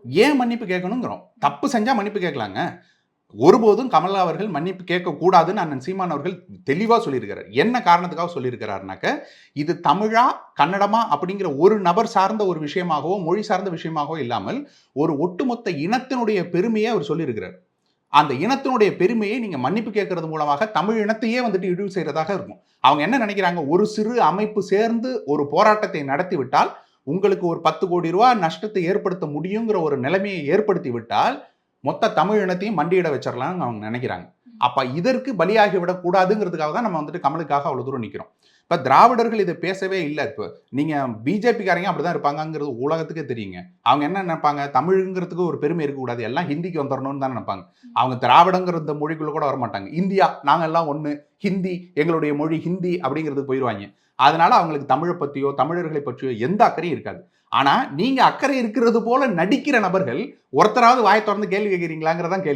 ஏன் மன்னிப்பு கேட்கணுங்கிறோம். தப்பு செஞ்சா மன்னிப்பு கேட்கலாங்க. ஒருபோதும் கமலா அவர்கள் மன்னிப்பு கேட்கக்கூடாதுன்னு அண்ணன் சீமான் அவர்கள் தெளிவா சொல்லியிருக்கிறார். என்ன காரணத்துக்காக சொல்லியிருக்கிறார்னாக்க, இது தமிழா, கன்னடமா அப்படிங்கிற ஒரு நபர் சார்ந்த ஒரு விஷயமாகவோ, மொழி சார்ந்த விஷயமாகவோ இல்லாமல், ஒரு ஒட்டுமொத்த இனத்தினுடைய பெருமைய அவர் சொல்லியிருக்கிறார். அந்த இனத்தினுடைய பெருமையை நீங்க மன்னிப்பு கேட்கறது மூலமாக தமிழ் இனத்தையே வந்துட்டு இழிவு செய்றதாக இருக்கும். அவங்க என்ன நினைக்கிறாங்க, ஒரு சிறு அமைப்பு சேர்ந்து ஒரு போராட்டத்தை நடத்திவிட்டால், உங்களுக்கு ஒரு 10 கோடி ரூபாய் நஷ்டத்தை ஏற்படுத்த முடியுங்கிற ஒரு நிலைமையை ஏற்படுத்தி விட்டால், மொத்த தமிழ் இனத்தையும் மண்டியிட வச்சிரலாம்னு அவங்க நினைக்கிறாங்க. அப்ப இதற்கு பலியாகி விடக்கூடாதுங்கிறதுக்காக தான் நம்ம வந்துட்டு கமலுக்காக அவ்வளவு தூரம் நிக்கிறோம். இப்ப திராவிடர்கள் இதை பேசவே இல்ல. இப்ப நீங்க பிஜேபிக்காரங்க அப்படிதான் இருப்பாங்கங்கிறது உலகத்துக்கே தெரியுங்க. அவங்க என்ன நினைப்பாங்க, தமிழ்ங்கிறதுக்கு ஒரு பெருமை இருக்கக்கூடாது, எல்லாம் ஹிந்திக்கு வந்துடணும்னு தான் நினைப்பாங்க. அவங்க திராவிடங்கிற இந்த மொழிக்குள்ள கூட வரமாட்டாங்க. இந்தியா, நாங்க எல்லாம் ஒண்ணு, ஹிந்தி, எங்களுடைய மொழி ஹிந்தி அப்படிங்கிறதுக்கு போயிருவாங்க. அதனால அவங்களுக்கு தமிழை பத்தியோ, தமிழர்களை பற்றியோ எந்த அக்கறையும் இருக்காது. ஆனா, நீங்க அக்கறை இருக்கிறது போல நடிக்கிற நபர்கள், ஒருத்தராவது வாயை திறந்து கேள்வி கேட்கிறீங்களாங்கிறதான் கேள்வி.